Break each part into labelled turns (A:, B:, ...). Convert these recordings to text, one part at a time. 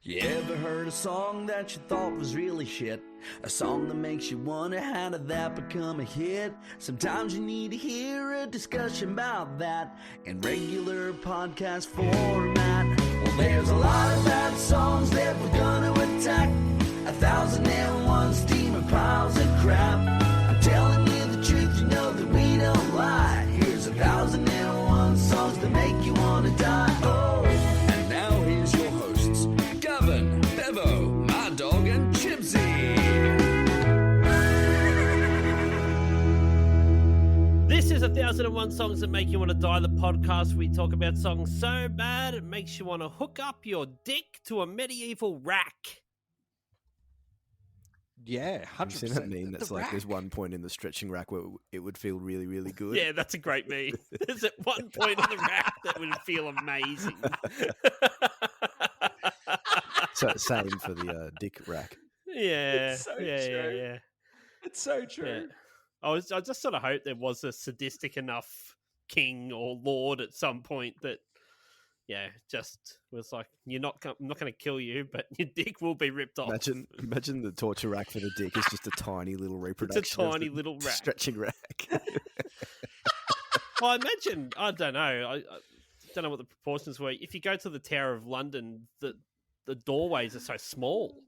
A: You ever heard a song that you thought was really shit? A song that makes you wonder how did that become a hit? Sometimes you need to hear a discussion about that in regular podcast format. Well, there's a lot of bad songs that we're gonna attack. 1001 steaming piles of crap. I'm telling you the truth, you know that we don't lie. Here's 1001 songs that make you wanna die. Oh, and now here's your hosts, Gavin, Bevo, my dog, and Chipsy.
B: This is 1001 Songs That Make You Want to Die, the podcast. We talk about songs so bad it makes you want to hook up your dick to a medieval rack.
C: Yeah, 100%.
D: Have you seen that meme that's like there's one point in the stretching rack where it would feel really, really good?
B: Yeah, that's a great meme. There's at one point in the rack that would feel amazing.
D: So same for the dick rack.
B: Yeah,
C: It's so
B: yeah,
C: true.
B: yeah.
C: It's so true.
B: I just sort of hope there was a sadistic enough king or lord at some point that, just was like, I'm not going to kill you, but your dick will be ripped off.
D: Imagine the torture rack for the dick is just a tiny little reproduction.
B: It's a tiny
D: of the
B: little rack.
D: stretching rack.
B: Well, I imagine, I don't know. I don't know what the proportions were. If you go to the Tower of London, the doorways are so small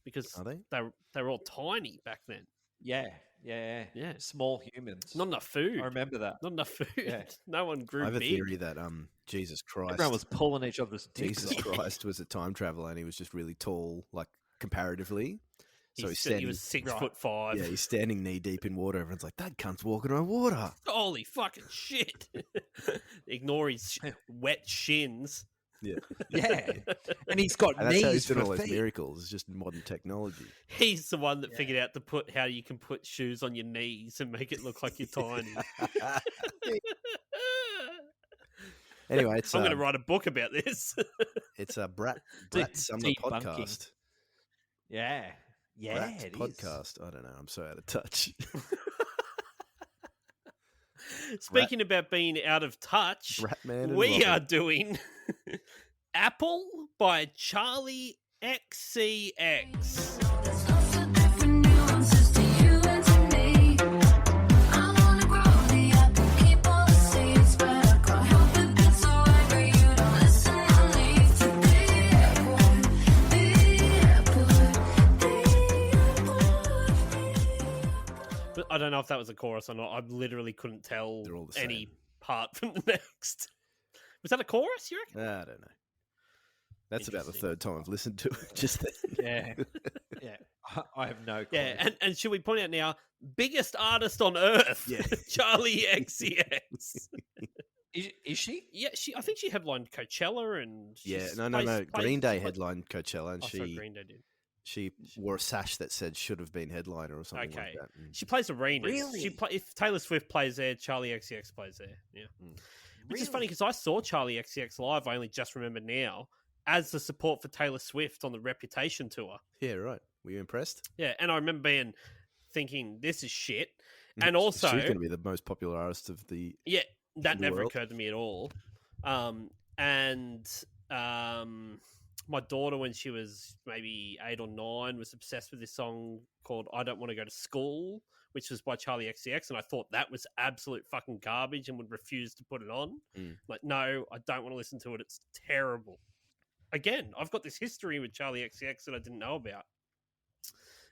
B: because
D: Are they?
B: they were all tiny back then.
C: Yeah. Small humans.
B: Not enough food.
C: I remember that.
B: Not enough food.
C: Yeah.
B: No one grew
D: I have a
B: big.
D: theory that Jesus Christ,
C: Everyone was pulling each other's dicks
D: Jesus
C: off.
D: Christ was a time traveler and he was just really tall, like comparatively. So he's
B: He
D: standing.
B: was 6'5".
D: Yeah, he's standing knee deep in water. Everyone's like, "That cunt's walking on water."
B: Holy fucking shit! Ignore his wet shins.
D: Yeah,
C: Yeah. And he's got
D: and that's how he's
C: knees
D: doing all
C: for
D: those
C: feet.
D: miracles. It's just modern technology.
B: He's the one that figured out how you can put shoes on your knees and make it look like you're tiny.
D: Anyway, it's
B: I'm going to write a book about this.
D: it's a Brat Summer
C: Debunking.
D: podcast.
C: Yeah. Yeah,
D: Brat
C: it is.
D: podcast. I don't know. I'm so out of touch.
B: Speaking about being out of touch,
D: Ratman and
B: we
D: Robin.
B: are doing Apple by Charli XCX. But I don't know if that was a chorus or not. I literally couldn't tell
D: They're all the
B: any
D: same.
B: part from the next. Was that a chorus, you reckon?
D: I don't know. That's about the
B: Interesting.
D: third time I've listened to it. Just then.
C: Yeah. Yeah. I have no clue.
B: Yeah, and should we point out now, biggest artist on earth,
D: Yeah.
B: Charli XCX.
C: Is she?
B: Yeah, I think she headlined Coachella and
D: Yeah,
B: she's
D: no.
B: played-
D: Green Day
B: played-
D: headlined Coachella, and
B: Oh, sorry, Green Day did.
D: she wore a sash that said "should have been headliner" or something
B: Okay.
D: like that. And
B: She plays arenas.
C: Really?
B: If Taylor Swift plays there, Charli XCX plays there. Yeah,
D: Mm.
B: which is funny because I saw Charli XCX live. I only just remember now as the support for Taylor Swift on the Reputation tour.
D: Yeah, right. Were you impressed?
B: Yeah, and I remember thinking this is shit, and also
D: she's going to be the most popular artist of the.
B: yeah, that
D: in the
B: never
D: world.
B: occurred to me at all. My daughter, when she was maybe 8 or 9, was obsessed with this song called "I Don't Want to Go to School," which was by Charli XCX, and I thought that was absolute fucking garbage and would refuse to put it on.
D: Mm.
B: Like, no, I don't want to listen to it. It's terrible. Again, I've got this history with Charli XCX that I didn't know about.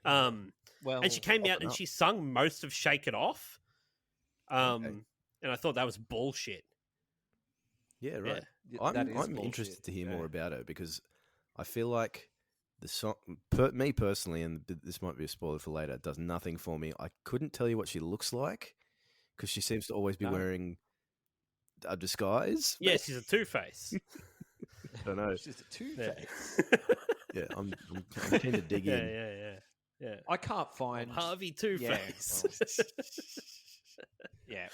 C: Well,
B: And she came out and
D: up.
B: she sung most of "Shake It Off,"
D: Okay.
B: and I thought that was bullshit.
D: Yeah, right.
C: that
D: I'm
C: is bullshit.
D: interested to hear
C: Yeah.
D: more about her because I feel like the song, me personally, and this might be a spoiler for later, does nothing for me. I couldn't tell you what she looks like because she seems to always be
C: No.
D: wearing a disguise.
B: Yeah, she's a two-face.
D: I don't know.
C: She's a two-face.
D: Yeah, I'm keen to dig
B: yeah,
D: in.
B: yeah.
C: I can't find.
B: Harvey Two-Face.
C: Yeah,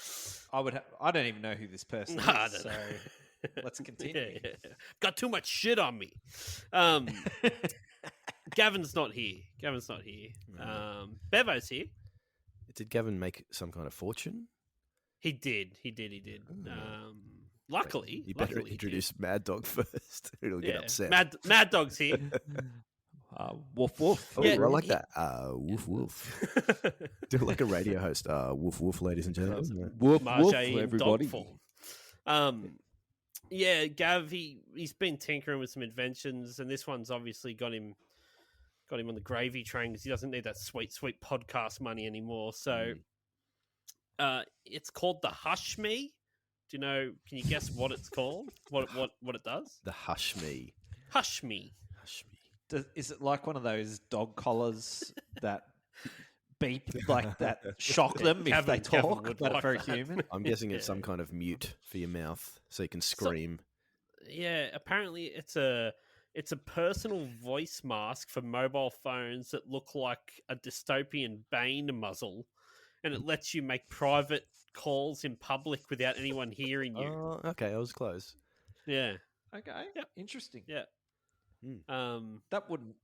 C: I don't even know who this person
B: No,
C: is.
B: I don't
C: So
B: know.
C: let's continue.
B: Yeah. Got too much shit on me. Gavin's not here. Bevo's here.
D: Did Gavin make some kind of fortune?
B: He did.
D: Oh.
B: Luckily,
D: You better
B: luckily,
D: introduce Mad Dog first. It'll get upset.
B: Mad Dog's here.
C: Woof woof.
D: Oh,
B: Yeah.
D: I like that. Woof woof. Do it like a radio host. Woof woof, ladies and gentlemen.
C: Woof
B: Marge
C: woof,
B: in
C: everybody.
B: dog form. Yeah, Gav, he's been tinkering with some inventions, and this one's obviously got him on the gravy train because he doesn't need that sweet podcast money anymore. So, it's called the Hush Me. Do you know? Can you guess what it's called? What it does?
D: The Hush Me.
B: Hush Me.
D: Hush Me.
C: Is it like one of those dog collars that beep like that, shock them if they
B: Kevin
C: talk,
B: would
C: but
B: like
C: for a
B: that.
C: human?
D: I'm guessing it's some kind of mute for your mouth so you can scream.
B: Yeah, apparently it's a personal voice mask for mobile phones that look like a dystopian Bane muzzle, and it lets you make private calls in public without anyone hearing you.
D: Oh, okay. I was close.
B: Yeah,
C: Okay,
B: Yep.
C: interesting.
B: yeah.
D: Hmm.
C: That wouldn't.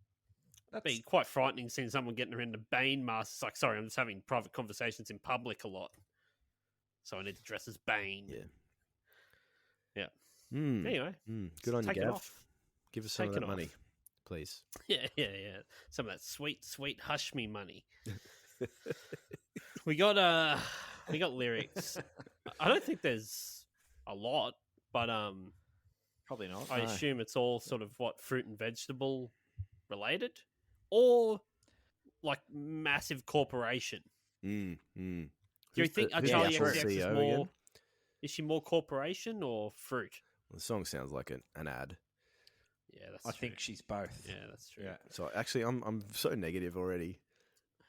B: That'd be quite frightening seeing someone getting around a Bane mask. It's like, sorry, I'm just having private conversations in public a lot, so I need to dress as Bane.
D: Yeah.
B: Anyway,
D: Good on you,
B: take it
D: Gav.
B: off.
D: Give us some
B: Take
D: of
B: it
D: that money,
B: off.
D: please.
B: Yeah. Some of that sweet hush me money. We got lyrics. I don't think there's a lot, but
C: Probably not.
B: I
C: no.
B: assume it's all sort of fruit and vegetable related, or like massive corporation. Do you think Charli
D: actual
B: XCX is
D: CEO
B: more?
D: again?
B: Is she more corporation or fruit?
D: The song sounds like an ad.
B: Yeah, that's
C: I
B: true.
C: think she's both.
B: Yeah, that's true.
C: Yeah.
D: So actually, I'm so negative already.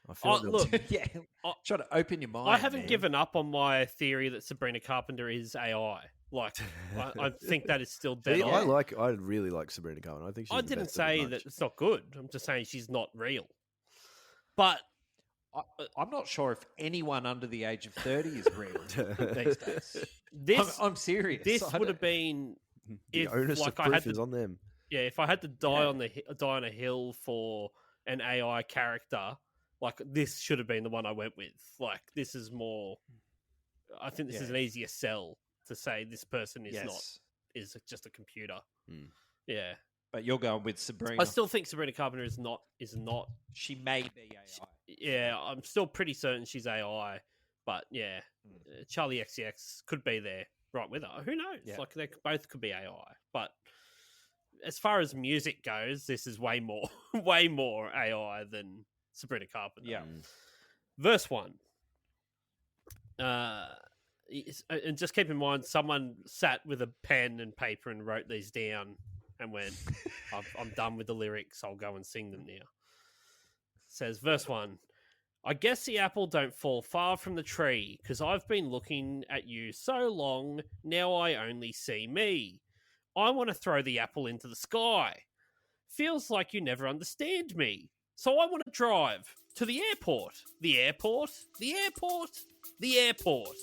D: I feel
B: Oh,
D: like
B: look,
C: yeah. Try to open your mind.
B: I haven't
C: man.
B: given up on my theory that Sabrina Carpenter is AI. Like, I think that is still dead
D: See,
B: on.
D: I really like Sabrina Carpenter. I think she's
B: I
D: the
B: didn't
D: best of the
B: say
D: bunch.
B: that it's not good. I'm just saying she's not real. But
C: I'm not sure if anyone under the age of 30 is real these days.
B: this
C: I'm serious.
B: this
C: I
B: would have
C: don't-
B: been
D: the
B: if
D: onus
B: like
D: of
B: I
D: proof
B: had
D: is
B: to,
D: on them.
B: yeah, if I had to die on a hill for an AI character, like this should have been the one I went with. Like this is more. I think this is an easier sell to say this person is not is just a computer. Yeah,
C: But you're going with Sabrina.
B: I still think Sabrina Carpenter is not.
C: She may be AI.
B: Yeah, I'm still pretty certain she's AI. But yeah, Charli XCX could be there right with her. Who knows?
C: Yeah.
B: Like they both could be AI. But as far as music goes, this is way more AI than Sabrina Carpenter.
C: Yeah.
B: Verse 1. And just keep in mind, someone sat with a pen and paper and wrote these down and went, I'm done with the lyrics. I'll go and sing them now. It says, verse 1. I guess the apple don't fall far from the tree, 'cause I've been looking at you so long, now I only see me. I want to throw the apple into the sky. Feels like you never understand me. So I want to drive to the airport. The airport, the airport, the airport.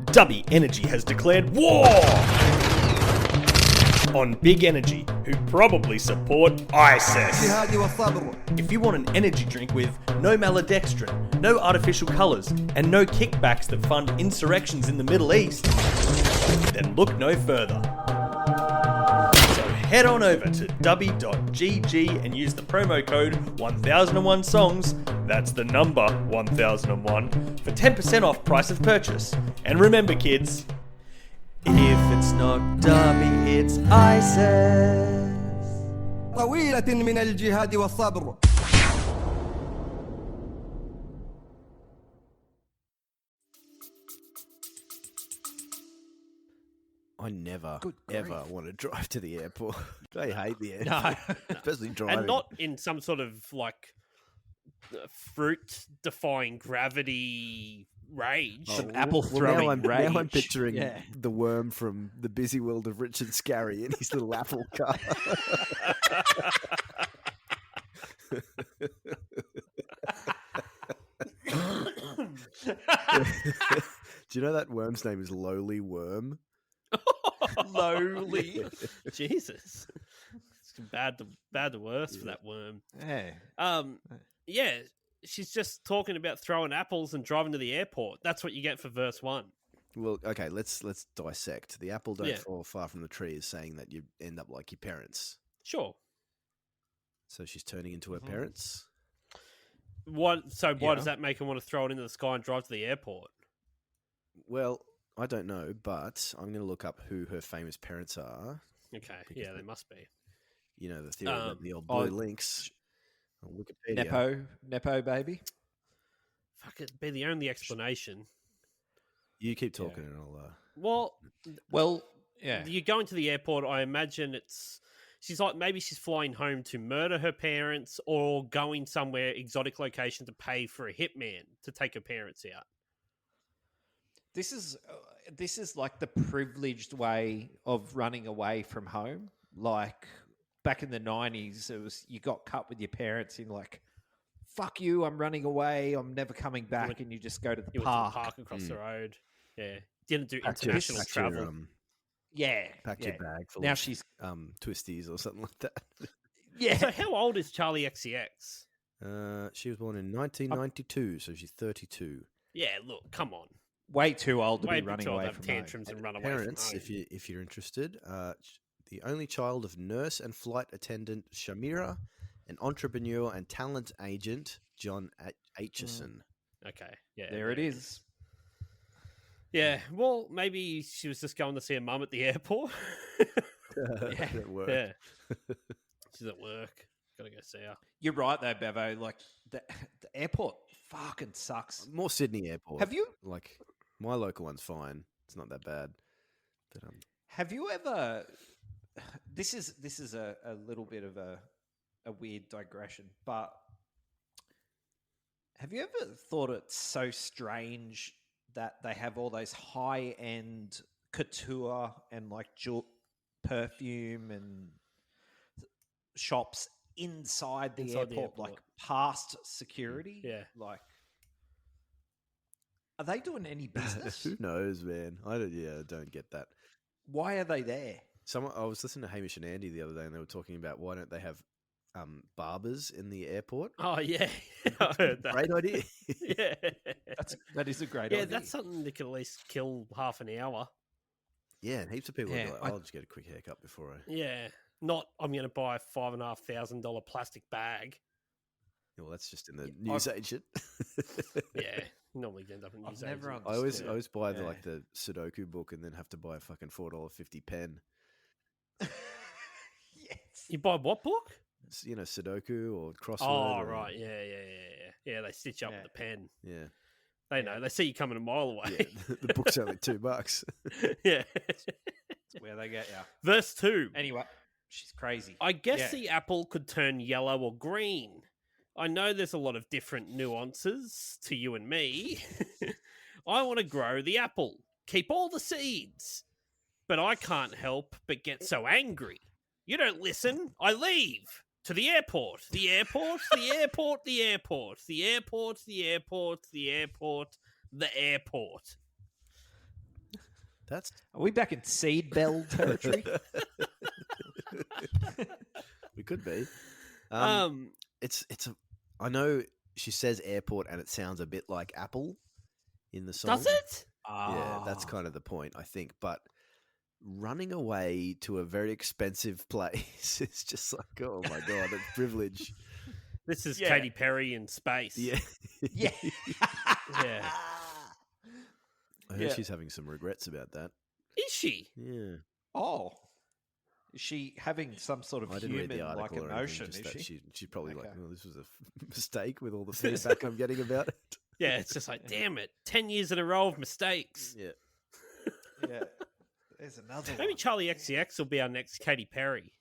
E: Dubby Energy has declared war on Big Energy, who probably support ISIS. If you want an energy drink with no maltodextrin, no artificial colours, and no kickbacks that fund insurrections in the Middle East, then look no further. So head on over to dubby.gg and use the promo code 1001songs, that's the number 1001, for 10% off price of purchase. And remember kids, if it's not Dubby, it's ISIS.
F: طويلة من الجهاد والصبر.
D: I never, ever want to drive to the airport. I hate the airport.
C: No.
D: Especially driving.
B: And not in some sort of like fruit-defying gravity rage.
C: Some apple
D: now
C: throwing
D: I'm
C: rage.
D: picturing
C: Yeah.
D: the worm from The Busy World of Richard Scarry in his little apple car. Do you know that worm's name is Lowly Worm?
C: Lowly.
B: Jesus. It's bad to worse for that worm.
C: Yeah.
B: Yeah, she's just talking about throwing apples and driving to the airport. That's what you get for verse 1.
D: Well, okay, let's dissect. The apple don't
B: Yeah.
D: fall far from the tree is saying that you end up like your parents.
B: Sure.
D: So she's turning into her parents.
B: Why
C: Yeah.
B: does that make her want to throw it into the sky and drive to the airport?
D: Well, I don't know, but I'm going to look up who her famous parents are.
B: Okay,
D: Because
B: yeah, they must be.
D: You know, the theory that the old
C: oh,
D: blue links on Wikipedia.
C: Nepo baby.
B: Fuck, it'd be the only explanation.
D: You keep talking and I'll...
B: Well,
C: Well, yeah.
B: you go into the airport, I imagine she's like, maybe she's flying home to murder her parents or going somewhere exotic location to pay for a hitman to take her parents out.
C: This is like the privileged way of running away from home. Like back in the 90s, it was you got cut with your parents and like, fuck you, I'm running away, I'm never coming back, and you just go to the
B: You went
C: park.
B: to the park across the road. Yeah. Didn't do
D: Pack
B: international
D: your,
B: travel.
C: Yeah.
D: pack
C: yeah.
D: your bag full
C: Now
D: of
C: she's
D: twisties or something like that.
C: yeah.
B: So how old is Charli XCX?
D: She was born in 1992, so she's 32.
B: Yeah, look, come on.
C: way too old to
B: Way
C: be running
B: too old
C: away
B: to have
C: from home.
B: tantrums and run away
D: Parents,
B: from home.
D: if you're interested, the only child of nurse and flight attendant Shamira, and entrepreneur and talent agent John Aitchison.
B: Okay, yeah.
C: There it is.
B: Yeah, well, maybe she was just going to see her mum at the airport.
D: At work.
B: Yeah. She's at work. Gotta go see her.
C: You're right though, Bevo. Like the airport fucking sucks.
D: More Sydney Airport.
C: Have you
D: Like, my local one's fine. It's not that bad. But
C: have you ever this is a little bit of a weird digression, but have you ever thought it's so strange that they have all those high end couture and like perfume and shops inside the airport, like past security?
B: Yeah.
C: Like, are they doing any business?
D: who knows, man? I don't get that.
C: Why are they there?
D: I was listening to Hamish and Andy the other day, and they were talking about why don't they have barbers in the airport?
B: Oh, yeah. I heard that.
D: Great idea.
B: Yeah.
C: That is a great
B: Yeah,
C: idea.
B: that's something that could at least kill half an hour.
D: Yeah, and heaps of people
C: Yeah,
D: are like, I'll just get a quick haircut before I...
B: Yeah. Not, I'm going to buy a $5,500 plastic bag.
D: Well, that's just in the news agent.
B: Yeah. Normally end up in
C: I've
B: news
C: never
B: agent.
D: I always buy
C: Yeah.
D: the Sudoku book and then have to buy a fucking $4.50 pen.
C: Yes.
B: You buy what book?
D: You know, Sudoku or crossword.
B: Oh,
D: or-
B: right. Yeah. Yeah, they stitch up
C: Yeah.
B: with a pen.
D: Yeah.
B: They know. They see you coming a mile away.
D: Yeah, the book's only $2.
B: Yeah.
C: That's where they get you.
B: Verse 2.
C: Anyway, she's crazy.
B: I guess
C: Yeah.
B: the apple could turn yellow or green. I know there's a lot of different nuances to you and me. I want to grow the apple, keep all the seeds. But I can't help but get so angry. You don't listen. I leave. To the airport. The airport. The airport. The airport. The airport. The airport. The airport. The airport.
D: That's
C: Are we back in seed bell territory?
D: we could be. It's a. I know she says airport and it sounds a bit like Apple in the song.
B: Does it?
D: Yeah, that's kind of the point, I think. But running away to a very expensive place is just like, oh my god, it's privilege.
B: This is
C: Yeah.
B: Katy Perry in space.
D: Yeah,
C: Yeah.
B: Yeah.
D: I heard
C: Yeah.
D: she's having some regrets about that.
B: Is she?
D: Yeah,
C: Oh. Is she having some sort of
D: I didn't read the
C: human like
D: article or
C: emotion?
D: anything.
C: Is
D: Just that
C: she?
D: she's probably like,
C: Okay.
D: oh, this was a mistake with all the feedback I'm getting about it.
B: Yeah, it's just like, damn it. 10 years in a row of mistakes.
D: Yeah,
C: Yeah. There's another
B: Maybe
C: one.
B: Charli XCX will be our next Katy Perry.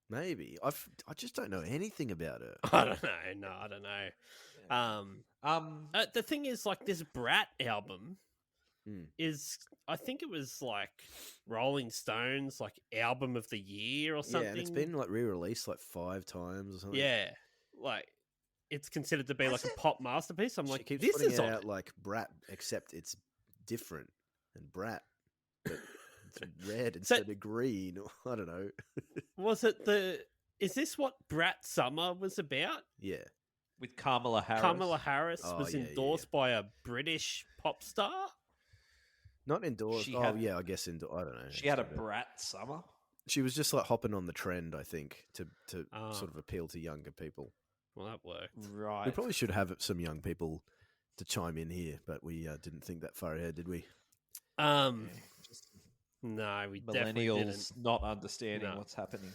D: maybe. I just don't know anything about her.
B: I don't know. No, I don't know. The thing is, like, this Brat album is, I think it was like Rolling Stones, like, album of the year or something.
D: Yeah, and it's been like re-released like 5 times or something.
B: Yeah, like, it's considered to be like a pop masterpiece. I'm
D: She
B: like,
D: keeps
B: this
D: putting
B: is
D: it
B: on
D: out
B: it.
D: like Brat, except it's different and Brat. But it's red instead of green. Or, I don't know.
B: Was it is this what Brat Summer was about?
D: Yeah,
C: with Kamala Harris.
B: Kamala Harris
D: Oh,
B: was
D: yeah,
B: endorsed by a British pop star.
D: Not endorsed.
C: She
D: Oh,
C: had-
D: yeah, I guess I don't know.
C: She had a
D: actually, but
C: brat summer.
D: She was just like hopping on the trend, I think, to
B: Ah.
D: sort of appeal to younger people.
B: Well, that worked.
C: Right.
D: We probably should have some young people to chime in here, but we didn't think that far ahead, did we?
B: No, we definitely
C: Millennials
B: didn't.
C: not understanding
B: No.
C: what's happening.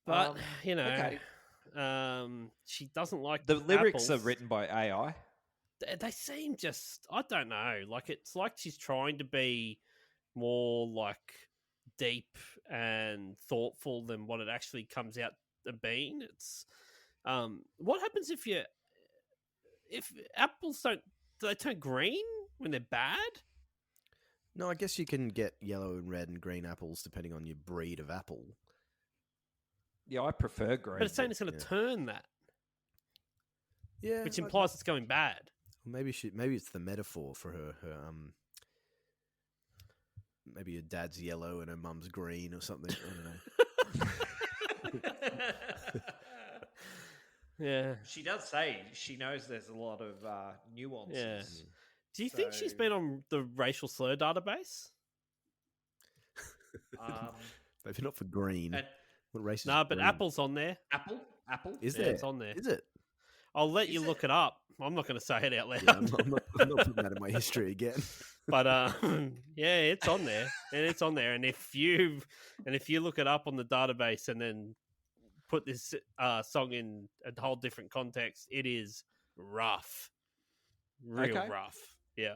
B: But
C: Um,
B: you know,
C: okay.
B: she doesn't like
C: The lyrics
B: apples.
C: are written by AI.
B: They seem just, I don't know, like it's like she's trying to be more like deep and thoughtful than what it actually comes out to being. It's what happens if apples do they turn green when they're bad?
D: No, I guess you can get yellow and red and green apples depending on your breed of apple.
C: Yeah, I prefer green.
B: But it's saying it's going to turn that,
D: Yeah,
B: which implies it's going bad.
D: maybe it's the metaphor for her maybe your dad's yellow and her mum's green or something. I don't know.
B: Yeah.
C: She does say she knows there's a lot of nuances.
B: Yeah. Do you think she's
C: So-
B: been on the racial slur database?
D: Maybe not for green.
C: and
D: What race is
B: No, but
D: green?
B: Apple's on there.
C: Apple?
D: Is
B: Yeah,
D: there?
B: it's on there.
D: Is it?
B: I'll let
C: Is
B: you
C: it?
B: look it up. I'm not going to say it out loud.
D: Yeah, I'm not putting that in my history again.
B: But yeah, it's on there, and it's on there. And if you look it up on the database and then put this song in a whole different context, it is rough, real
C: Okay.
B: rough. Yeah.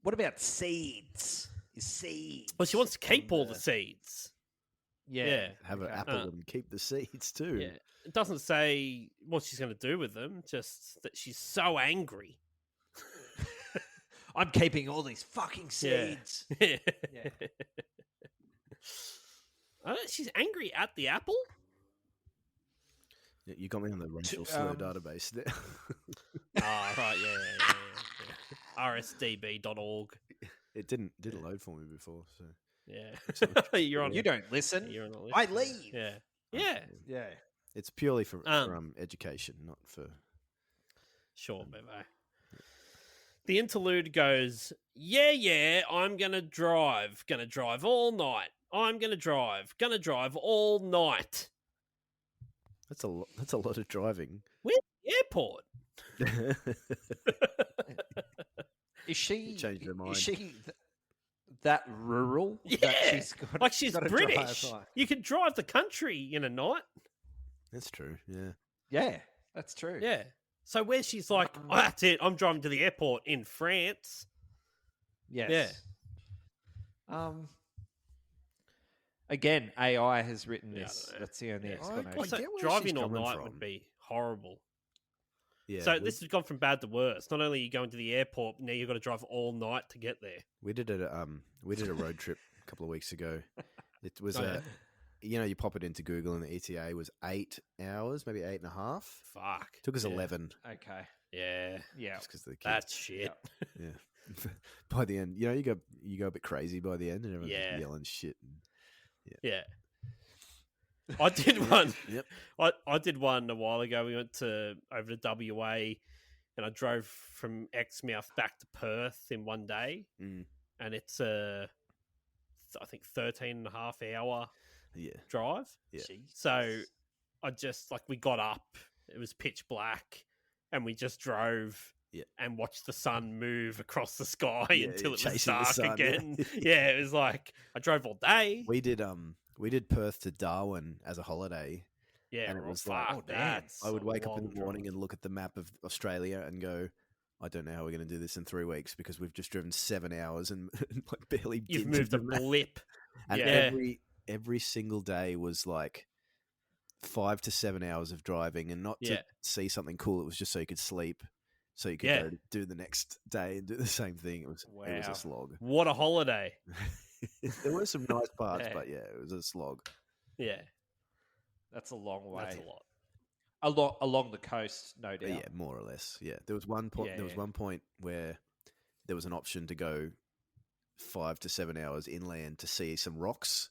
C: What about seeds? Is seeds?
B: Well, she wants to keep
C: on
B: all the seeds.
C: Yeah.
B: Yeah.
D: Have an
C: Okay.
D: apple and keep the seeds too.
B: Yeah. It doesn't say what she's going to do with them, just that she's so angry.
C: I'm keeping all these fucking seeds.
B: Yeah.
C: Yeah.
B: She's angry at the apple.
D: Yeah, you got me on the racial slur
C: um,
D: database there.
B: Oh, right, yeah. rsdb.org.
D: It didn't load for me before, so
B: Yeah. You're on.
C: You don't listen.
B: You're on the list.
C: I leave.
B: Yeah. Yeah.
C: Yeah.
D: it's purely for
B: Um,
D: education, not for.
B: Sure, Bevo. The interlude goes, yeah, I'm going to drive all night. I'm going to drive all night.
D: That's a lot of driving.
B: Where's the airport?
C: Is she?
D: changed her mind.
C: Is she that rural?
B: Yeah.
C: That she's got,
B: Like she's
C: gotta
B: British.
C: drive, like-
B: You can drive the country in a night.
D: That's true. Yeah.
C: Yeah, that's true.
B: Yeah. So where she's like, oh, that's it. I'm driving to the airport in France.
C: Yes. Again, AI has written
B: Yeah, I
C: this.
B: don't know.
C: That's the only
B: Yeah.
C: explanation.
D: I
B: So
D: get where
B: driving
D: she's
B: all
D: coming
B: night
D: from.
B: would be horrible.
D: Yeah.
B: So this has gone from bad to worse. Not only are you going to the airport, now you've got to drive all night to get there.
D: we did a road trip a couple of weeks ago. It was
B: Oh, yeah.
D: you pop it into Google and the ETA was 8 hours, maybe 8.5.
B: Fuck.
D: Took us
B: Yeah.
D: 11
C: Okay.
B: Yeah.
C: Yeah.
D: just because of the kids.
B: That's shit.
D: Yeah. By the end, you go a bit crazy by the end, and everyone's
B: Yeah.
D: just yelling shit.
B: Yeah. I did one.
D: Yep.
B: I did one a while ago. We went over to WA, and I drove from Exmouth back to Perth in one day,
D: Mm.
B: and it's I think 13 and a half hour
D: Yeah.
B: drive.
D: Yeah.
B: So I just we got up. It was pitch black, and we just drove.
D: Yeah.
B: And watched the sun move across the sky
D: Yeah,
B: until it was
D: chasing the
B: dark
D: sun, yeah.
B: again. Yeah, it was like I drove all day.
D: We did Perth to Darwin as a holiday.
B: Yeah,
D: and it
B: well,
D: was like,
B: fuck,
C: oh, damn.
B: that's
D: I would
B: a
D: wake up in
B: long
D: the morning
B: drive.
D: and look at the map of Australia and go, I don't know how we're going to do this in 3 weeks because we've just driven 7 hours and barely
B: You've
D: dinted
B: moved a
D: the map.
B: blip.
D: And
B: Yeah.
D: every single day was like 5 to 7 hours of driving, and not to
B: Yeah.
D: see something cool. It was just so you could sleep, so you could
B: Yeah.
D: go to do the next day and do the same thing. It was
C: Wow.
D: a slog.
B: What a holiday.
D: There were some nice parts,
B: Yeah.
D: but yeah, it was a slog.
B: Yeah,
C: That's a long way.
B: that's a lot.
C: Along the coast, no
D: But
C: doubt.
D: yeah, more or less. Yeah, there was one point.
C: Yeah,
D: There was
C: yeah.
D: one point where there was an option to go 5 to 7 hours inland to see some rocks,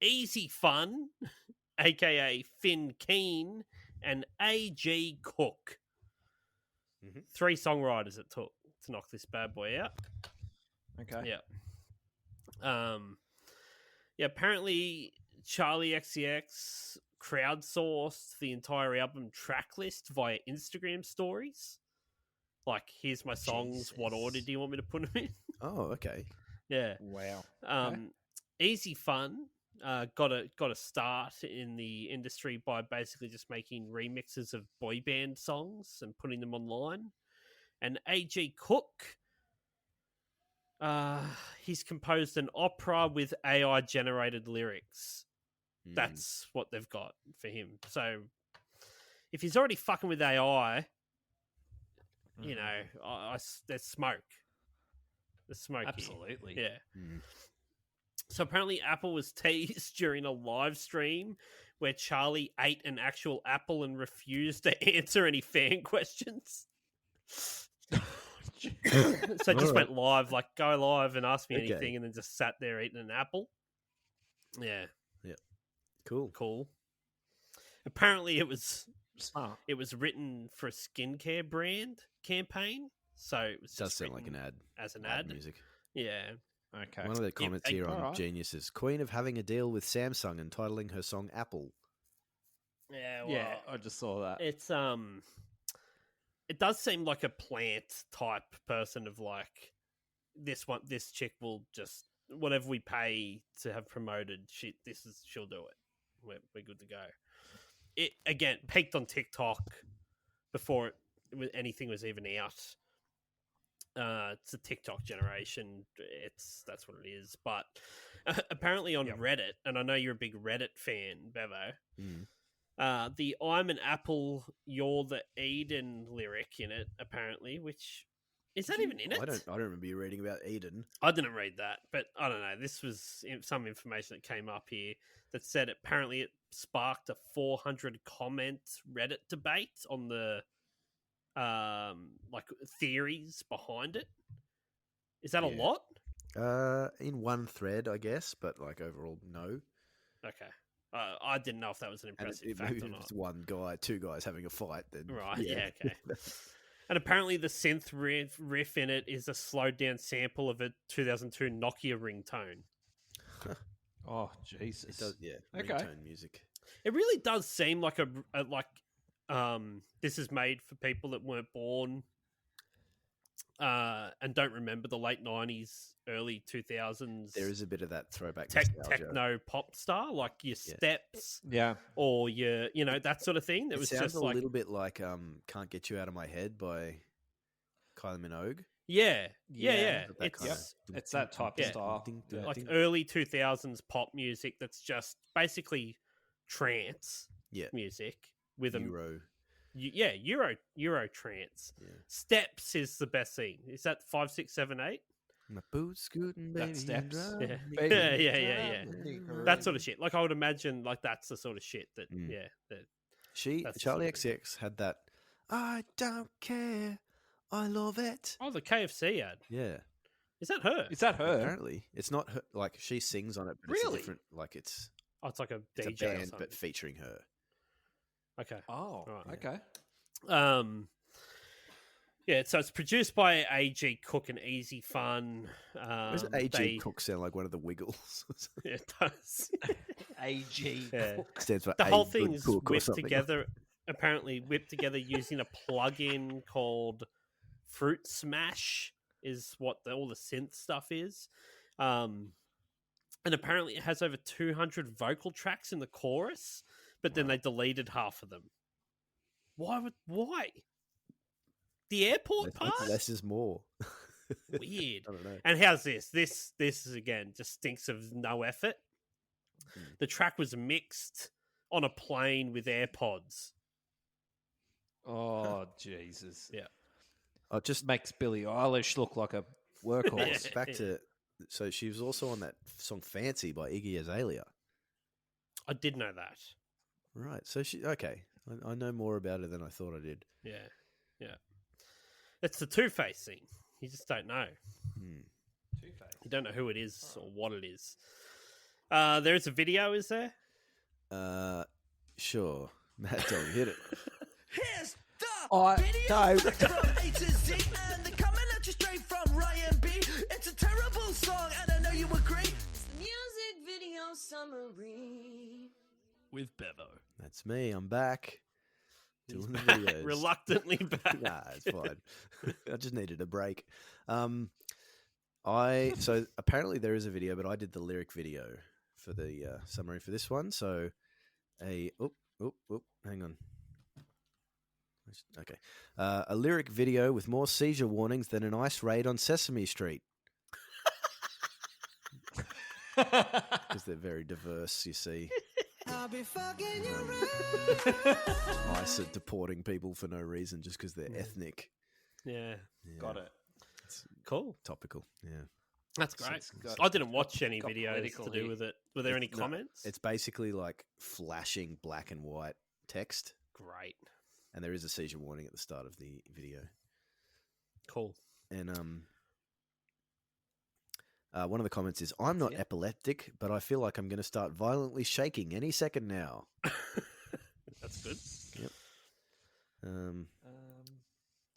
B: Easy Fun, aka Finn Keen, and A.G. Cook.
D: Mhm.
B: 3 songwriters it took to knock this bad boy out.
C: Okay.
B: Yeah. Yeah, apparently Charli XCX crowdsourced the entire album track list via Instagram stories. Like, here's my songs. What order
D: Jesus.
B: do you want me to put them in?
D: Oh, okay.
B: Yeah.
C: Wow.
B: Easy Fun got a start in the industry by basically just making remixes of boy band songs and putting them online. And A.G. Cook, he's composed an opera with AI generated lyrics.
D: Mm.
B: That's what they've got for him. So if he's already fucking with AI, you know, there's smoke. There's smoke.
C: Absolutely.
B: Here. Yeah.
D: Mm.
B: So apparently Apple was teased during a live stream where Charli ate an actual apple and refused to answer any fan questions. So just went live, like, go live and ask me
D: Okay.
B: anything, and then just sat there eating an apple. Yeah.
D: Cool.
B: Apparently it was
C: Smart.
B: written for a skincare brand campaign. So it was
D: Does
B: just
D: sound like
B: written
D: an ad.
B: as an
D: Ad
B: ad.
D: music.
B: Yeah.
C: Okay.
D: One of the comments here on
C: alright.
D: Genius is Queen of having a deal with Samsung and titling her song Apple.
B: Yeah, well,
C: Yeah, I just saw that.
B: it's it does seem like a plant type person of like this chick will just whatever we pay to have promoted she'll do it. We're good to go. It again peaked on TikTok before anything was even out. It's a TikTok generation. That's what it is. But apparently on Reddit, and I know you're a big Reddit fan, Bevo.
D: Mm.
B: The "I'm an apple, you're the Eden" lyric in it, apparently, which is that even in it?
D: I don't remember you reading about Eden.
B: I didn't read that, but I don't know. This was some information that came up here that said apparently it sparked a 400 comment Reddit debate on the like theories behind it. Is that a
D: Yeah.
B: lot?
D: In one thread, I guess, but like overall, no.
B: Okay. I didn't know if that was an
D: And
B: impressive
D: if
B: fact or not.
D: it's one guy, two guys having a fight, then
B: Right, yeah, okay. And apparently the synth riff in it is a slowed down sample of a 2002 Nokia ringtone.
C: Oh, Jesus.
D: It does, yeah.
C: Okay.
D: Ringtone music.
B: It really does seem like this is made for people that weren't born and don't remember the late 90s, early 2000s.
D: There is a bit of that throwback nostalgia.
B: Techno pop star, like your Steps
C: Yeah.
B: or your, that sort of thing. That
D: It
B: was
D: sounds
B: just
D: a
B: like
D: little bit like "Can't Get You Out of My Head" by Kylie Minogue.
B: yeah.
D: That kind of-
C: It's that type of style. Yeah.
B: Like early 2000s pop music that's just basically trance music with a
D: Euro.
B: Euro trance.
D: Yeah.
B: Steps is the best thing. Is that 5, 6, 7, 8?
D: My boots scooting, baby.
C: That's Steps.
B: Yeah.
C: Baby,
B: Yeah. That sort of shit. Like I would imagine, like that's the sort of shit that
D: Mm.
B: that
D: Charli
B: That's something.
D: XCX had that. I don't care. I love it.
B: Oh, the KFC ad.
D: Yeah.
B: Is that her?
C: Is that her?
D: Apparently, it's not her. Like she sings on it, but it's
C: Really?
D: a different. Like it's
B: Oh, it's like a
D: a
B: DJ or
D: band,
B: something.
D: but featuring her.
B: Okay.
C: Oh,
B: Right.
C: okay.
B: Yeah, so it's produced by A.G. Cook and Easy Fun.
D: Does A.G. Cook sound like one of the Wiggles?
B: Yeah, it does.
C: AG.
B: Yeah.
D: Stands for
B: The
D: A
B: whole
D: Good
B: thing's
D: Cook or
B: whipped
D: something.
B: together, apparently whipped together using a plug-in called Fruit Smash is what all the synth stuff is. And apparently it has over 200 vocal tracks in the chorus, but then they deleted half of them. Why? The airport part?
D: Less is more.
B: Weird.
D: I don't know.
B: And how's this? This is again just stinks of no effort. The track was mixed on a plane with AirPods.
C: Oh, Jesus.
B: Yeah.
D: Oh, just
C: Makes Billie Eilish look like a workhorse.
D: back to. So she was also on that song "Fancy" by Iggy Azalea.
B: I did know that.
D: Right. So she okay. I know more about her than I thought I did.
B: Yeah. It's the Two-Face thing. You just don't know.
D: Hmm.
B: You don't know who it is or what it is. There is a video, is there?
D: Sure. Mad Dog, hit it.
A: Here's the
C: I
A: video
C: don't-
A: from A to Z, and they're coming at you straight from Ryan B. It's a terrible song, and I know you agree.
G: It's the music video summary.
E: With Bevo.
D: That's me. I'm back. Doing the videos.
B: Reluctantly back.
D: Nah, it's fine. I just needed a break. So apparently there is a video, but I did the lyric video for the summary for this one. So hang on. Okay, a lyric video with more seizure warnings than an ice raid on Sesame Street. Because they're very diverse, you see.
F: I'll be fucking you
D: ICE are deporting people for no reason just because they're ethnic.
B: Yeah.
D: Yeah,
C: Got it.
B: Cool.
D: topical. Yeah.
B: That's great.
C: it's got-
B: I didn't watch any
C: got
B: videos to
C: political
B: do
C: here.
B: with it. Were there any
D: No,
B: comments?
D: It's basically like flashing black and white text,
B: great.
D: and there is a seizure warning at the start of the video.
B: Cool.
D: And one of the comments is, "I'm not epileptic, but I feel like I'm going to start violently shaking any second now."
B: That's good.
D: Yep.
C: Did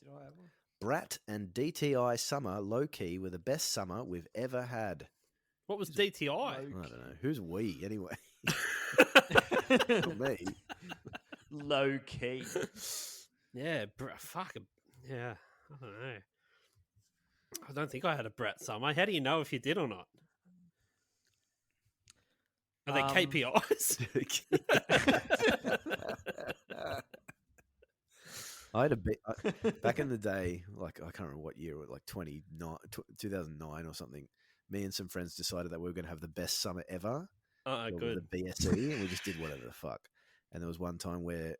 C: I have one?
D: Brat and DTI summer low key were the best summer we've ever had.
B: What was DTI?
D: I don't know who's we anyway. Not me.
C: Low key.
B: Yeah, fuck. Yeah, I don't know. I don't think I had a brat summer. How do you know if you did or not? Are they KPIs?
D: I had a bit back in the day, like I can't remember what year, like 2009 or something. Me and some friends decided that we were going to have the best summer ever.
B: Good.
D: The BSE, and we just did whatever the fuck. And there was one time where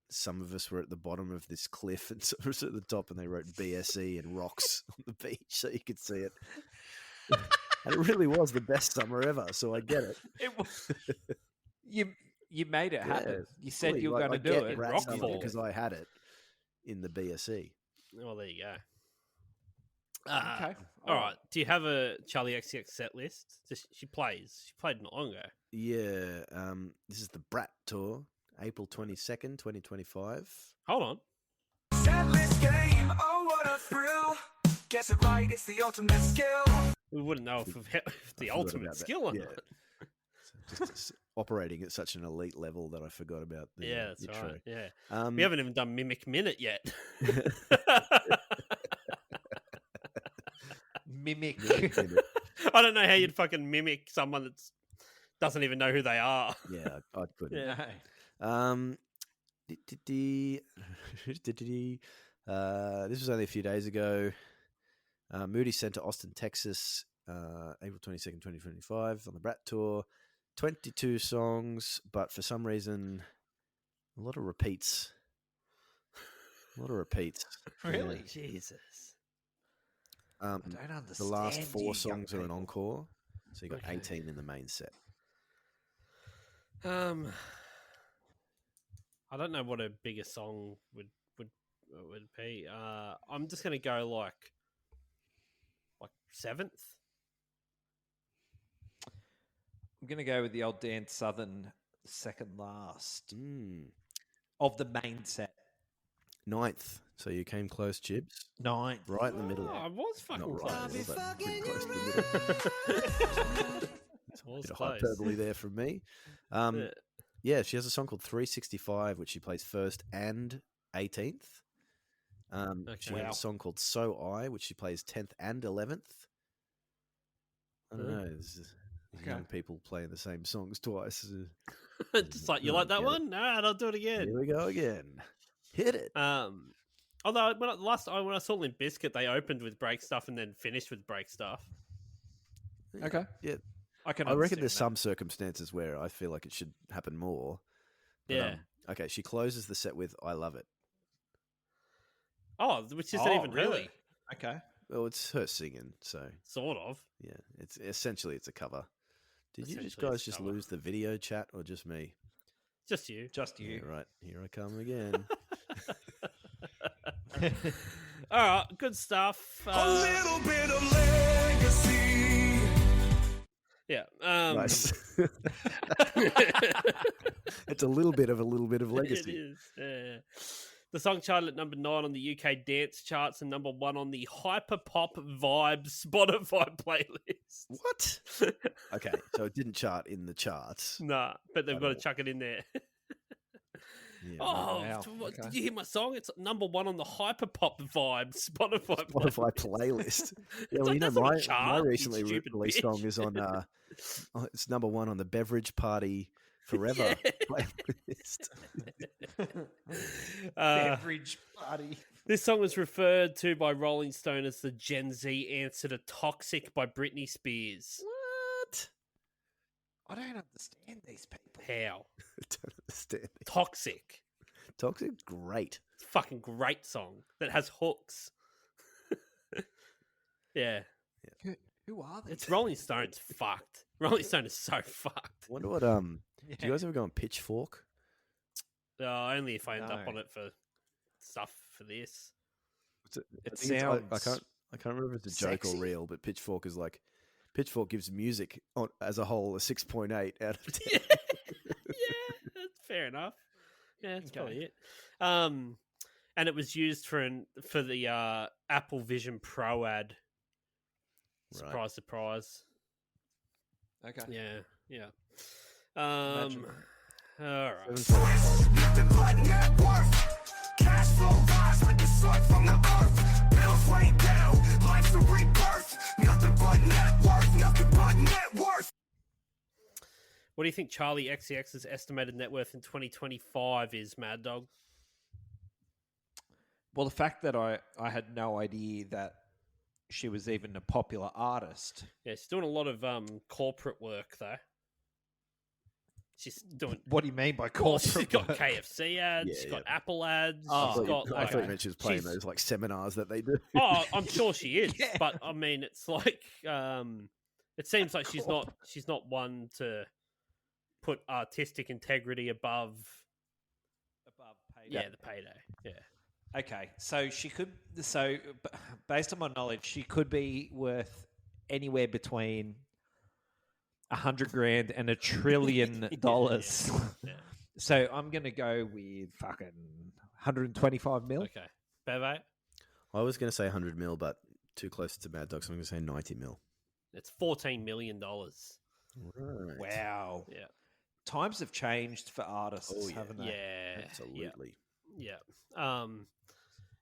D: some of us were at the bottom of this cliff and some of us at the top, and they wrote BSE and rocks on the beach so you could see it. And it really was the best summer ever, so I get it.
C: It was, you made it happen. You said
D: fully,
C: you were
D: like,
C: going to
D: I
C: do
D: get
C: it.
D: Rat Summer
B: Rockfall.
D: because I had it in the BSE.
B: Well, there you go.
C: Okay.
B: All right. Do you have a Charli XCX set list? She played not long ago.
D: Yeah, this is the Brat Tour, April 22nd, 2025.
B: Hold on.
H: Setlist game, oh what a thrill. Guess it right, it's the ultimate skill.
B: We wouldn't know if the
D: forgot
B: ultimate
D: about that.
B: skill or
D: Yeah.
B: not.
D: Just operating at such an elite level that I forgot about the
B: Yeah, that's
D: intro.
B: right. Yeah.
D: Um,
B: We haven't even done Mimic Minute yet.
C: Mimic.
B: I don't know how you'd fucking mimic someone that doesn't even know who they are.
D: Yeah, I couldn't.
B: Yeah.
D: This was only a few days ago. Moody sent to Austin, Texas, April 22nd, 2025 on the Brat Tour. 22 songs, but for some reason, a lot of repeats.
C: Really?
B: Jesus.
D: I
C: don't understand.
D: The last
C: you
D: 4
C: young
D: songs are an
C: people.
D: encore, so you got
B: Okay.
D: 18 in the main set.
B: I don't know what a bigger song would be. I'm just gonna go like 7th.
C: I'm going to go with the old Dan Southern second last
D: Mm.
C: of the main set.
D: 9th, so you came close, Chibs.
C: 9.
D: Right in the middle.
B: Oh, I was fucking
D: Not
B: close.
D: right in the middle, but pretty close to the middle.
B: I was
D: Bit of
B: close.
D: hyperbole there from me.
B: Yeah.
D: Yeah, she has a song called 365, which she plays 1st and 18th. She
B: Okay.
D: has a song called So I, which she plays 10th and 11th. I don't
B: Yeah.
D: know. This is young people playing the same songs twice.
B: Just like you
D: No,
B: like that
D: get it.
B: one? All right, I'll do it again.
D: Here we go again. Hit it.
B: Although when I saw Limp Bizkit, they opened with break stuff and then finished with break stuff.
C: Okay.
D: Yeah.
C: I can
D: I reckon
C: understand
D: there's
C: that.
D: some circumstances where I feel like it should happen more. But,
B: Yeah.
D: okay, she closes the set with I Love It.
B: Oh, which isn't even
C: really?
B: her.
C: Okay.
D: Well, it's her singing, so
B: Sort of.
D: yeah, it's essentially a cover. Did you
B: Essentially,
D: guys
B: it's a
D: just
B: cover.
D: lose the video chat or just me?
B: Just you.
C: Just you.
D: Yeah, right. Here I come again.
B: All right, good stuff.
H: A little bit of legacy.
B: Yeah.
D: Nice. It's a little bit of
B: It
D: legacy.
B: is. The song charted at number 9 on the UK dance charts and number 1 on the Hyperpop Vibe Spotify playlist.
D: What? Okay, so it didn't chart in the charts.
B: Nah, but they've
D: At
B: got to
D: all.
B: chuck it in there.
D: Yeah,
B: Oh,
C: wow.
B: what,
C: Okay.
B: did you hear my song? It's number 1 on the Hyperpop Vibe Spotify
D: Spotify
B: playlist.
D: playlist. Yeah, well,
B: like,
D: you know,
B: that's not a
D: my
B: chart, you
D: recently
B: stupid
D: released song
B: bitch.
D: is on. It's number 1 on the Beverage Party Forever
B: Yeah.
D: playlist.
C: Beverage party.
B: This song was referred to by Rolling Stone as the Gen Z answer to Toxic by Britney Spears.
D: What?
C: I don't understand these people.
B: How?
D: I don't understand.
B: Toxic.
D: Toxic, great.
B: It's a fucking great song that has hooks. Yeah.
C: Who are they?
B: It's Rolling Stone's fucked. Rolling Stone is so fucked.
D: Wonder what. Do you guys ever go on Pitchfork?
B: Only if I end up
C: No.
B: on it for stuff for this.
D: What's it?
C: It
D: I think I
C: sounds
D: can't remember if it's a joke
C: sexy.
D: or real, but Pitchfork is like Pitchfork gives music as a whole a 6.8 out of 10.
B: Yeah, that's fair enough. Yeah, that's probably it. And it was used for the Apple Vision Pro ad.
D: Right.
B: Surprise, surprise.
C: Okay.
B: Yeah.
C: Imagine.
B: All right.
H: Nothing but net worth. Cash flow rise like the sun from the earth. Bills way down, life's a rebirth. Nothing but net worth, nothing but net worth.
B: What do you think Charli XCX's estimated net worth in 2025 is, Mad Dog?
C: Well, the fact that I had no idea that she was even a popular artist.
B: Yeah, she's doing a lot of corporate work, though. She's doing...
C: What do you mean by
B: Well,
C: corporate
B: she's got
C: work?
B: KFC ads,
D: Yeah,
B: she's got
D: yeah.
B: Apple ads,
C: Oh,
B: she's got...
D: I
B: Like,
D: thought you meant she was playing
B: she's-
D: those like seminars that they do.
B: Oh, I'm sure she is,
C: Yeah.
B: but I mean, it's like it seems like she's not one to put artistic integrity above the payday. Yeah,
C: Okay, so she could. So, based on my knowledge, she could be worth anywhere between $100,000 and $1 trillion.
B: Yeah.
C: So I'm gonna go with fucking 125 mil.
B: Okay, Beve,
D: I was going to say 100 mil, but too close to Mad Dog, so I'm going to say 90 mil.
B: it's $14 million.
D: Right.
C: Wow.
B: Yeah,
C: Times have changed for artists,
D: Oh, yeah.
C: haven't they?
B: yeah,
D: Absolutely.
B: yeah.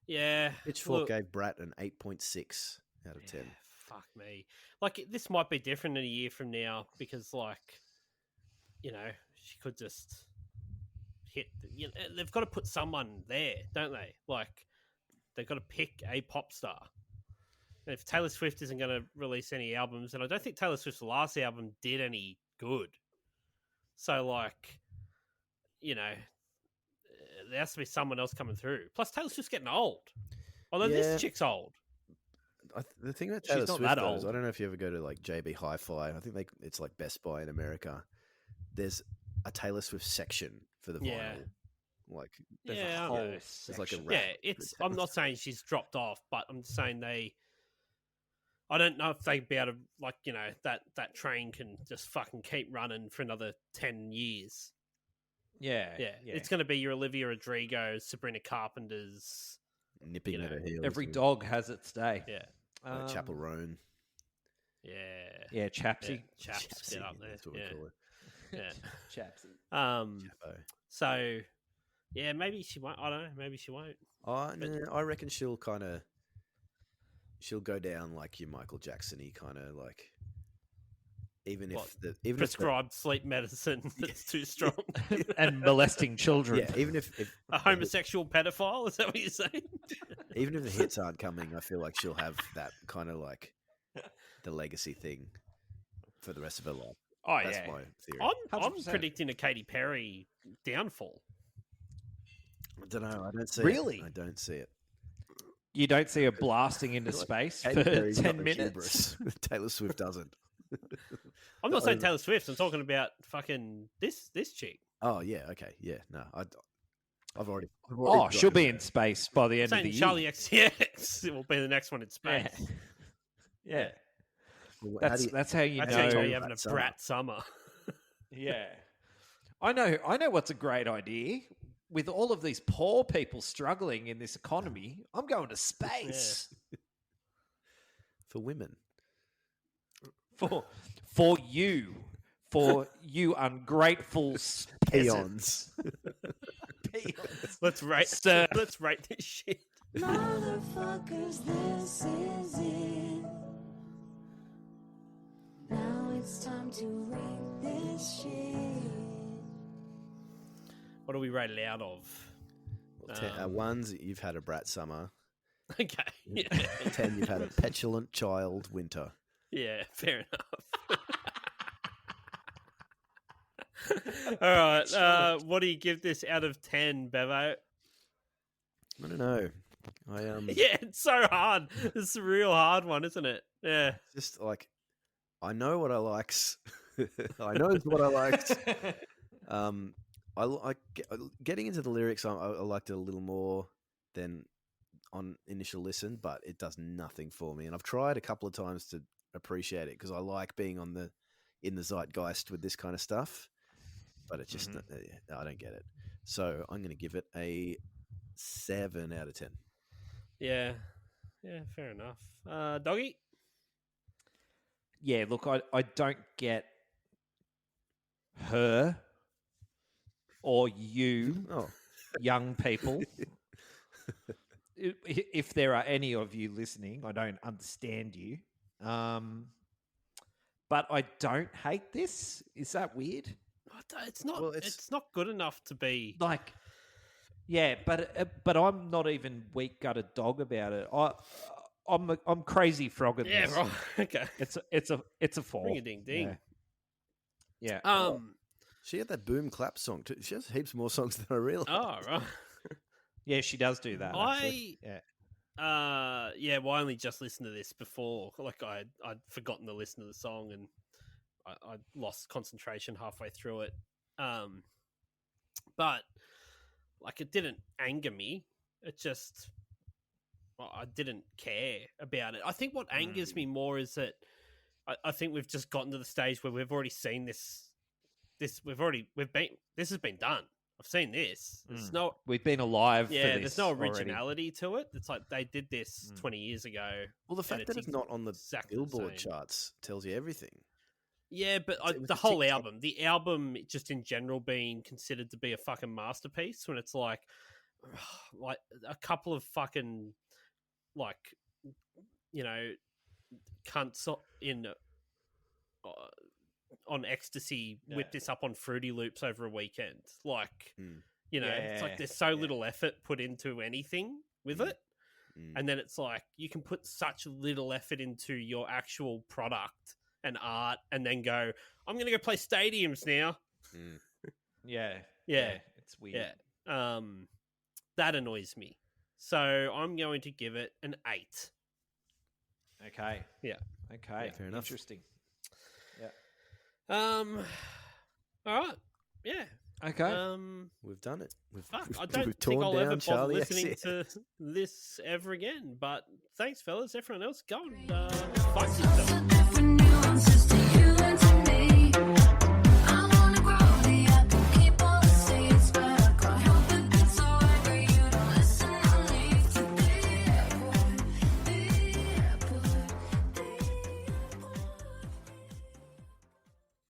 B: Yeah.
D: Pitchfork
B: look,
D: gave Brat an 8.6 out of 10.
B: yeah, fuck me. Like, this might be different in a year from now because, like, you know, she could just hit. You know, they've got to put someone there, don't they? Like, they've got to pick a pop star. And if Taylor Swift isn't going to release any albums, and I don't think Taylor Swift's last album did any good. So, like, you know, there has to be someone else coming through. Plus, Taylor Swift's getting old. Although
D: Yeah.
B: this chick's old.
D: The thing about
B: She's
D: Taylor
B: not
D: Swift,
B: that
D: though, is
B: old.
D: I don't know if you ever go to like JB Hi-Fi. I think it's like Best Buy in America. There's a Taylor Swift section for the
B: Yeah.
D: vinyl. Like there's
B: Yeah, I
D: a whole.
B: know.
D: There's like a
C: section.
D: rack
B: Yeah,
D: for
B: it's.
D: Taylor
B: I'm not saying she's dropped off, but I'm saying they. I don't know if they'd be able to, like, you know, that train can just fucking keep running for another 10 years.
C: Yeah.
B: Yeah, it's going to be your Olivia Rodrigo, Sabrina Carpenter's.
D: nipping
B: you know,
D: at her heels.
C: Every
D: with,
C: dog has its day.
B: Yeah,
D: Chapel Roan.
B: yeah,
C: Yeah, Chapsy.
B: Chaps,
D: Chapsy,
B: get up there.
D: that's what we call it.
B: Yeah,
C: Chapsy.
B: yeah.
D: Chapo.
B: So, yeah, maybe she won't. I don't know. Maybe she won't.
D: No, I reckon she'll go down like your Michael Jackson-y kind of like. Even
B: What,
D: if
B: Prescribed sleep medicine that's too strong.
C: And molesting children.
D: yeah, even if
B: A homosexual pedophile? Is that what you're saying?
D: even if the hits aren't coming, I feel like she'll have that kind of like the legacy thing for the rest of her life.
C: Oh,
D: That's
C: yeah.
D: my theory.
B: I'm
C: 100%.
B: predicting a Katy Perry downfall.
D: I don't know. I don't see
C: Really?
D: it. I don't see it.
C: You don't see her blasting into space
D: Katy
C: for
D: Perry's got
C: 10
D: the
C: minutes.
D: hubris. Taylor Swift doesn't.
B: I'm not saying
D: Oh,
B: Taylor Swift. I'm talking about fucking this chick.
D: Oh yeah, okay, yeah. No, I've already.
C: Oh,
D: got
C: she'll
D: it.
C: be in space by the
B: I'm
C: end of
B: saying
C: the year.
B: Charli XCX will be the next one in space.
C: Yeah.
D: Well,
C: That's how you
B: That's
C: know.
B: how you know
D: Brat
B: you're having a
D: summer.
B: brat summer.
C: Yeah. I know what's a great idea. With all of these poor people struggling in this economy, I'm going to space
D: for women.
C: for you ungrateful
D: Peons.
C: peons.
B: Let's rate.
C: Sir.
B: Let's rate this shit.
G: Motherfuckers, this is it. Now it's time to rate this shit.
B: What do we rate it out of?
D: Well, one's you've had a brat summer.
B: Okay. Yeah.
D: 10, you've had a petulant child winter.
B: Yeah, fair enough. All right. What do you give this out of 10, Bevo?
D: I don't know.
B: Yeah, it's so hard. It's a real hard one, isn't it? Yeah.
D: Just like I know what I likes. I know what I liked. I like getting into the lyrics. I liked it a little more than on initial listen, but it does nothing for me. And I've tried a couple of times to appreciate it because I like being in the zeitgeist with this kind of stuff. But it's just I don't get it. So I'm going to give it a 7 out of 10.
B: Yeah. Yeah, fair enough. Doggy?
C: Yeah, look, I don't get her or you, young people. If there are any of you listening, I don't understand you. But I don't hate this. Is that weird?
B: It's not.
D: Well,
B: it's not good enough to be
C: Like, yeah, but I'm not even weak-gutted dog about it. I'm crazy frogging
B: Yeah,
C: this.
B: right. Okay.
C: It's a fall.
B: Ring a ding ding.
C: Yeah.
D: She had that boom clap song too. She has heaps more songs than I realized.
B: Oh, right.
C: Yeah, she does do that. Actually. Yeah.
B: Well, I only just listened to this before. Like I'd forgotten to listen to the song, and I lost concentration halfway through it. But like it didn't anger me. It just I didn't care about it. I think what angers me more is that I think we've just gotten to the stage where we've already seen this. This has been done. I've seen this. There's no.
C: We've been alive.
B: Yeah,
C: for this
B: there's no
C: already.
B: originality to it. It's like they did this 20 years ago.
D: Well, the fact that it's not on the
B: exactly the
D: Billboard
B: same.
D: charts tells you everything.
B: Yeah, but
D: It was
B: the
D: a
B: whole
D: TikTok.
B: the album just in general being considered to be a fucking masterpiece when it's like a couple of fucking like, you know, cunts in on ecstasy whip this up on Fruity Loops over a weekend. Like, you know, it's like there's so little effort put into anything with it. And then it's like you can put such little effort into your actual product and art and then go, I'm going to go play stadiums now.
C: Yeah.
B: Yeah.
C: It's weird.
B: Yeah. That annoys me. So I'm going to give it an 8.
C: Okay.
B: Yeah.
C: Okay.
D: fair enough.
C: Interesting. Yeah.
B: All right. Yeah.
C: Okay.
D: We've done it.
B: Fuck, I
D: we've
B: don't think
D: torn
B: I'll ever
D: down
B: bother
D: Charli
B: listening
D: XCX.
B: to this ever again. But thanks, fellas. Everyone else, go and fuck yourself.